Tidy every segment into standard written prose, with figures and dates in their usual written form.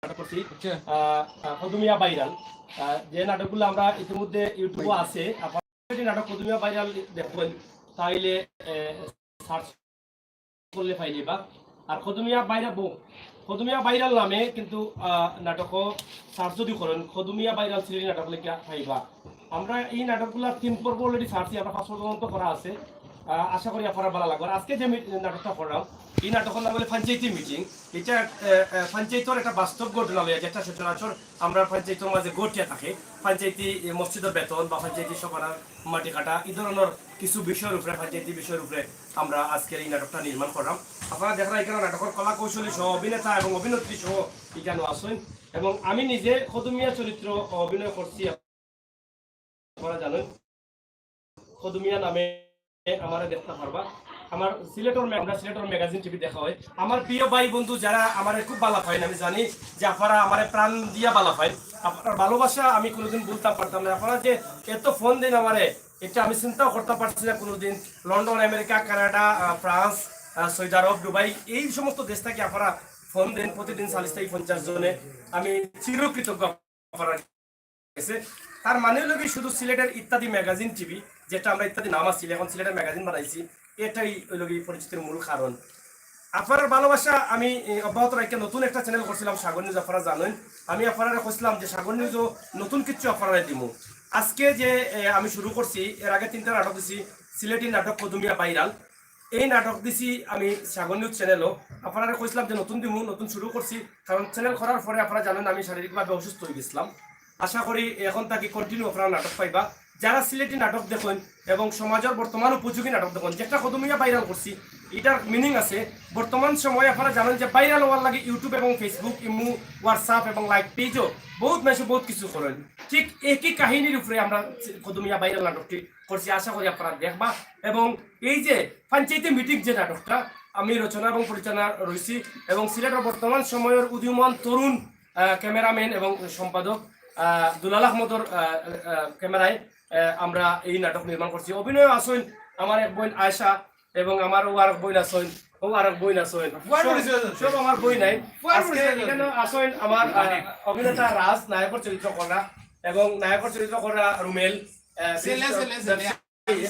নাটক করছি কদমিয়া ভাইরাল, যে নাটকগুলো আমরা ইতিমধ্যে ইউটিউবে আছে। আপনারা নাটক কদমিয়া ভাইরাল দেখবেন তাইলে সার্চ করলে পাইলে বা আর কদমিয়া ভাইরাল নামে কিন্তু নাটক সার্চ যদি করেন কদমিয়া ভাইরাল সিরিজ নাটক লেখা পাইবা। আমরা এই নাটকগুলো 3 পর্ব অলরেডি সার্চি, আমরা 5 পর্যন্ত করা আছে। আশা করি আপনারা ভালো লাগবে। আজকে যে নাটকটা করলাম এই নাটকের নাম হলো পঞ্চায়েতি মিটিং। এটা পঞ্চায়েতের একটা বাস্তব ঘটনা লইয়া, যেটা সচরাচর আমরা পঞ্চায়েতের মাঝে ঘটিয়া থাকে। পঞ্চায়েতি মসজিদের বেতন বা পঞ্চায়েতি সভার মাটি কাটা এই ধরনের কিছু বিষয়ের উপরে, পঞ্চায়েতি বিষয়ের উপরে আমরা আজকের এই নাটকটা নির্মাণ করলাম। আপনারা দেখেন এখানে নাটকের কলা কৌশলী সহ অভিনেতা এবং অভিনেত্রী সহ এখানে আসেন এবং আমি নিজে কদমিয়া চরিত্র অভিনয় করছি। আপনারা জানেন কদমিয়া নামে আমার দেখতে পারবা। আমার সিলেটর ম্যাগাজিন টিভি দেখা হয়। আমার প্রিয় ভাই বন্ধু যারা আমার খুব ভালো পায়, আমি জানি যে আপনারা আমার প্রাণ দিয়া ভালো পায়। আপনার ভালোবাসা আমি কোনোদিন বলতে পারতাম না। আপনারা যে এত ফোন দিন আমারে, এটা আমি চিন্তাও করতে পারছি না কোনোদিন। লন্ডন, আমেরিকা, কানাডা, ফ্রান্স, সৌদি আরব, দুবাই এই সমস্ত দেশ থেকে আপনারা ফোন দেন প্রতিদিন 40-50 জনে। আমি চিরকৃতজ্ঞ আপনারা গেছে। তার মানে হলো কি শুধু সিলেটের ইত্যাদি ম্যাগাজিন টিভি, যেটা আমরা ইত্যাদি নাম আসছিল এখন সিলেটের ম্যাগাজিন বানাইছি, এটাই হইল কি পরিচিতির মূল কারণ। আপনার ভালোবাসা আমি অব্যাহত রাখতে নতুন একটা চ্যানেল করছিলাম সাগর নিউজ। আপনারা জানেন আমি আপনারা কইছিলাম যে সাগর নিউজও নতুন কিছু আপনারা দিব। আজকে যে আমি শুরু করছি, এর আগে 3টা নাটক দিছি। সিলেটি নাটক কদমিয়া ভাইরাল, এই নাটক দিছি আমি সাগর নিউজ চ্যানেলও। আপনারা কইছিলাম যে নতুন দিব, নতুন শুরু করছি। কারণ চ্যানেল করার পরে আপনারা জানেন আমি শারীরিকভাবে অসুস্থ হয়ে গেছিলাম। আশা করি এখন তাকে কন্টিনিউ আপনারা নাটক পাইবা। যারা সিলেটি নাটক দেখেন এবং সমাজের বর্তমান উপযোগী নাটক দেখেন, যেটা কদমিয়া ভাইরাল করছি এটার মিনিং আছে। বর্তমান সময়ে আপনারা জানেন যে ভাইরাল হওয়ার লাগে ইউটিউব এবং ফেসবুক, ইমো, হোয়াটসঅ্যাপ এবং লাইক পেজও বহুত মানুষ বহুত কিছু করেন। ঠিক একই কাহিনীর উপরে আমরা কদমিয়া ভাইরাল নাটকটি করছি। আশা করি আপনারা দেখবা। এবং এই যে পঞ্চায়েতি মিটিং যে নাটকটা আমি রচনা এবং পরিচালনা রয়েছি এবং সিলেটের বর্তমান সময়ের উদীয়মান তরুণ ক্যামেরাম্যান এবং সম্পাদক দুলাল আহমদর ক্যামেরায় আমরা এই নাটক নির্মাণ করছি। অভিনয় আসেন আমার এক বোন আয়সা এবং আমার ও আরেক বোন আসেন, ও আরেক বোন আসেন, সব আমার বই নাই। এখানে আসেন আমার অভিনেতা রাজ, নায়কের চরিত্র করা এবং নায়কের চরিত্র করা রুমেল,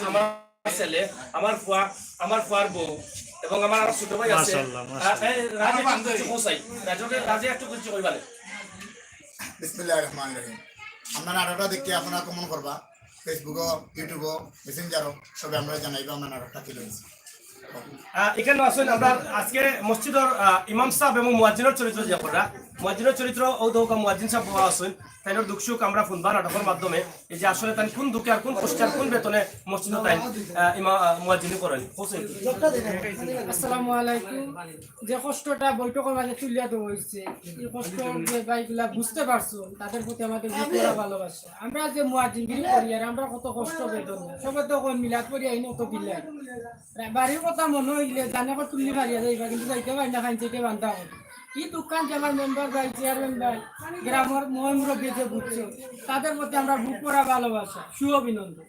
আমার ছেলে, আমার ফুয়ার বউ এবং আমার ছোট ভাই আছে রাজে একটু কিছু কইবালে। বিসমিল্লাহির রহমানির রহিম। আমরা নাটকটা দেখতে আপনারা কমেন্ট করবা, ফেসবুকও, ইউটিউবও, মেসেঞ্জারও সবে আমরা জানাইবা আমরা নাটকটা কি লইছি। এখানে আসেন আমরা আজকে মসজিদের ইমাম সাহেব এবং মুয়াজ্জিনের চরিত্র যে করা, মুয়াজ্জিনের চরিত্র ও দৌকা মুয়াজ্জিন সাহেব বলা আসেন। তাইনের দুঃখ সুখ আমরা শুনবা নাটকের মাধ্যমে, এই যে আসলে তাই কোন দুঃখে আর কোন কষ্টে আর কোন বেতনে মসজিদে তাই মুয়াজ্জিনি করেন। আসসালামু আলাইকুম। যে কষ্টটা বৈঠকের মাঝে তুলিয়া দেওয়া হয়েছে, এই কষ্ট যে ভাইগুলা বুঝতে পারছো, তাদের প্রতি আমাদের বুঝতে ভালোবাসা। আমরা যে মুয়াজ্জিনগিরি করি আর আমরা কত কষ্ট বেদনা সবাই তো মিলাদ করি আইন অত বিল্লাই বাড়ির কথা মনে হইলে জানে তুললি ফারিয়া যাইবা, কিন্তু যাইতে পারি না, খাইন থেকে বান্ধা হবে। কি দোকান যে আমার মেম্বার ভাই, চেয়ারম্যান ভাই, গ্রামের মহেন্দ্রকে যে বুঝছো, তাদের প্রতি আমরা বুক করা ভালোবাসা, সুঅভিনন্দন।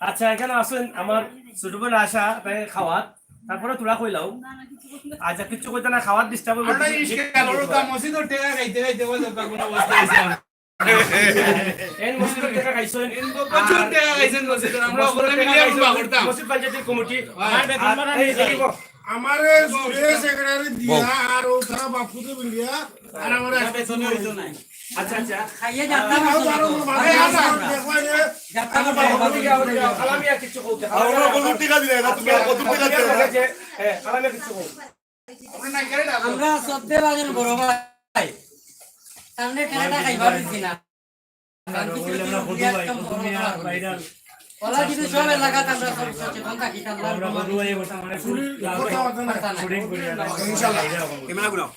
আচ্ছা এখানে আসেন আমার ছোট বোন আশা, তাই খাওয়াত তারপরে তোরা কইলাও আজ কিছু কইতে না, খাওয়ার ডিস্টার্ব হবে। আমারে সেক্রেটারি দিয়া আর ও তারা বাপুতে বিলিয়া আর আমার বেতন হইতো নাই। আচ্ছা আচ্ছা খাইয়ে যাত্রা আলামিয়া কিছু বলতে আমরা কত টাকা দিলে না, তুমি কত টাকা দিলে? হ্যাঁ আলামিয়া কিছু বল। আমরা সদ্যে বাজার বড় ভাই সামনে খেলাটা খাইবার দিছি না। ওলা যদি সব এলাকাতে আমরা সব সচেতন থাকি ইনশাআল্লাহ।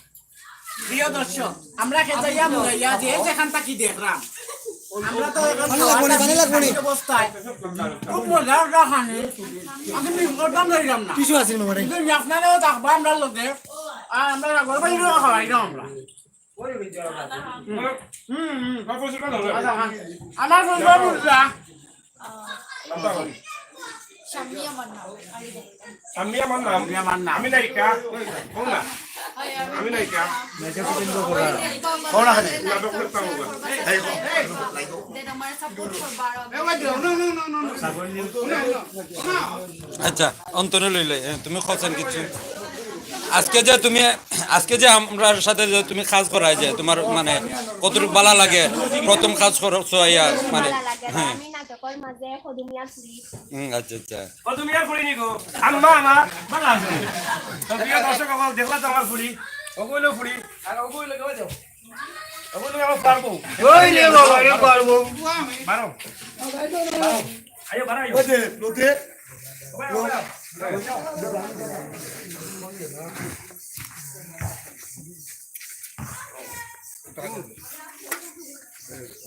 প্রিয় দর্শক, আমরা খেতাইয়া মুরাইয়া যে যেখান থাকি দেখলাম, আমরা তো অবস্থায় খুব মজার রাখানে আমি করতাম ধরিলাম না কিছু আছে আপনারাও থাকবো আমরা লোকে আর আমরা ঘর বাইরেও খাওয়াইলাম আমরা। আমার বন্ধুরা আমি আমার নাম আমি নায়িকা আমি নাই কা কোন আছে নাটক করতাম ওগা এই আচ্ছা অন্তরে লইলে তুমি খোঁজেন কিছু আজকে যে আমরার সাথে যে তুমি কাজ করাই যে তোমার মানে কতটুকু ভালো লাগে প্রথম কাজ করছো ইয়া মানে হ্যাঁ আমি নাটকের মাঝে কদমিয়া ফুলি আচ্ছা আচ্ছা কদমিয়া ফুলি নিগো আম্মা আমার ভালো আছে তো প্রিয় দর্শক দেখলা তো আমার ফুলি ওগুলো ফুলি আর ওগুলো কেউ যাও ওগুলো আমার পারবো ওই রে বাবা রে পারবো বারো আয়ো বারো আয়ো ওতে লোতে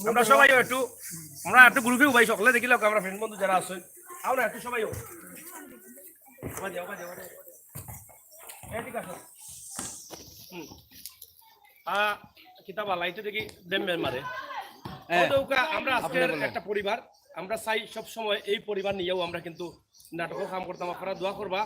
আমরা সবাই একটু গ্রুপে ভাই সকলে দেখিল আমরা ফ্রেন্ড বন্ধু যারা আছেন আমরা একটু সবাই ঠিক আছে কিতাব আলাইতে দেখি দেমের মারে আমরা আজকের একটা পরিবার আমরা চাই সব সময় এই পরিবার নিয়েও আমরা কিন্তু নাটকও কাম করতাম আপনারা দোয়া করবা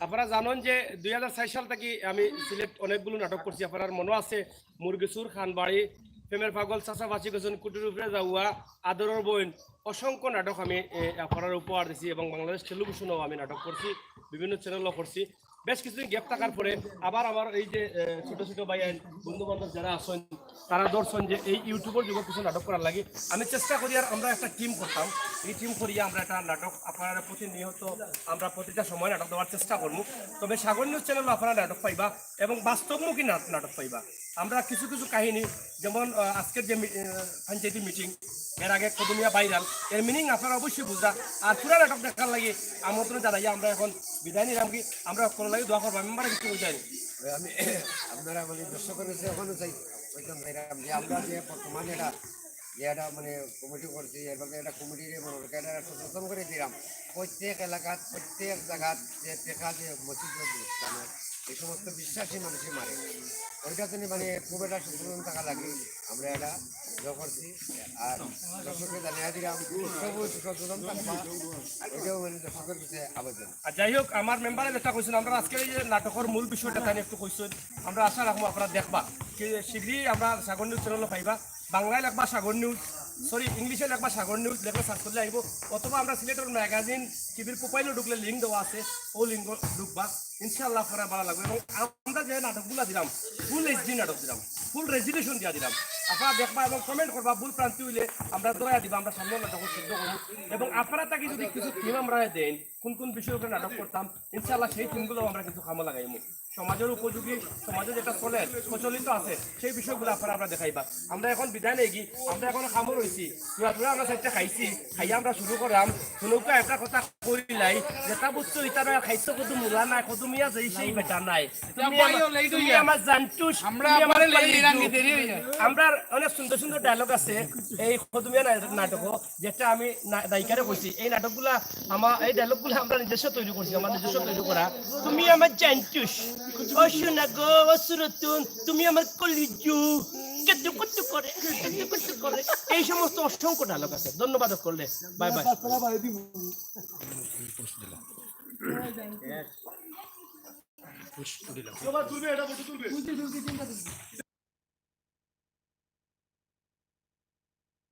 আপনারা জানেন যে 2006 সাল থেকে আমি সিলেট অনেকগুলো নাটক করছি আপনার মনে আছে মুরগিসুর খানবাড়ি প্রেমের পাগল চাচা বাঁচি গেছেন কুটির উপরে যাওয়া আদরের বইন অসংখ্য নাটক আমি আপনার উপহার দিছি এবং বাংলাদেশ টেলিভিশনেও আমি নাটক করছি বিভিন্ন চ্যানেলও করছি বেশ কিছুদিন গ্যাপ থাকার পরে আবার আমার এই যে ছোট ছোট ভাই বন্ধু বান্ধব যারা আছেন তারা ধরছেন যে এই ইউটিউবের যুগে কিছু নাটক করার লাগে আমি চেষ্টা করি আর আমরা একটা টিম করতাম এই টিম করিয়া আমরা একটা নাটক আপনারা প্রতিনিয়ত আমরা প্রতিটা সময় নাটক দেওয়ার চেষ্টা করবো তবে সাগর নিউজ চ্যানেল আপনারা নাটক পাইবা এবং বাস্তবমুখী নাটক পাইবা আমরা কিছু কিছু কাহিনী যেমন আজকের যে পঞ্চায়েতি মিটিং এর আগে কদমিয়া ভাইরাল এর মিনিং আপনারা অবশ্যই বুঝা আর পুরা নাটক দেখার লাগে আমন্ত্রণ জানাই আমরা এখন বিদায় নিলাম কি আমরা কোনো লাগে দোয়া করবো মেম্বার কিছু বুঝাই আমি আপনারা মানে দর্শকের কাছে এখনো চাই কইতাম ভাইরাম যে আমরা যে বর্তমানে এটা মানে কমিটি করছি এভাবে একটা কমিটির মনোরকে এটা সচেতন করে দিলাম প্রত্যেক এলাকাত প্রত্যেক জায়গাত যে টেকা যে মসজিদ এই সমস্ত বিশ্বাসী মানুষই মারে ওইটা জন্য মানে খুব একটা সচেতন থাকা লাগে আমরা এটা করছি আর দর্শককে জানিয়ে দিলাম সবুজ সচেতন থাকবা এটাও মানে দর্শকের কাছে আবেদন আর যাই হোক আমার মেম্বারে যেটা কইছেন আমরা আজকে এই যে নাটকের মূল বিষয়টা তাই একটু কইছেন আমরা আশা রাখবো আপনারা দেখবা কি শীঘ্রই আমরা সাগর নিউজ চ্যানেলও পাইবা বাংলায় লাগবা সাগর নিউজ সরি ইংলিশে লাগবা সাগর নিউজ লেখা সার্চ করলে আইব অথবা আমরা সিলেটের ম্যাগাজিন টিভির প্রোফাইলও ঢুকলে লিঙ্ক দেওয়া আছে ও লিঙ্ক ঢুকবা ইনশাআল্লাহ আপনারা ভালো লাগবে এবং আমরা যে নাটকগুলো দিলাম ফুল এইচডি নাটক দিলাম ফুল রেজুলেশন দিয়া দিলাম আপনারা দেখবা এবং কমেন্ট করবা ভুল প্রান্তি হইলে আমরা দয়া দিবা আমরা সামনে নাটক সিদ্ধ করবো এবং আপনারা তাকে যদি কিছু থিম আমরা দেন কোন কোন বিষয়ের উপরে নাটক করতাম ইনশাআল্লাহ সেই থিমগুলো আমরা কিন্তু কামে লাগাইমু সমাজের উপযোগী সমাজে যেটা চলে প্রচলিত আছে সেই বিষয়গুলো আপনারা দেখাইবা আমরা এখন বিদায় নেই কি আমরা এখন খামো রয়েছি পুরা আমরা চারটা খাইছি খাইয়া আমরা শুরু করলাম শুনুকা একটা কথা কইলাই যেটা বস্তু এটা খাইছো কত মূলা নাই কত মিয়া যাই সেই বেটা নাই তুমি আমার জানতুস আমরা আমরা অনেক সুন্দর সুন্দর ডায়লগ আছে এই কদমিয়া নাটক যেটা আমি দায়িকারে কইছি এই নাটকগুলা আমার এই ডায়লগগুলো আমরা নিজস্ব তৈরি করছি আমার নিজস্ব তৈরি করা তুমি আমার জানতুস ও শোনা গো অসুরতুন তুমি আমার কলিজু কত কত করে এই সমস্ত অসংখ্য ডায়লগ আছে ধন্যবাদ করলে বাই বাই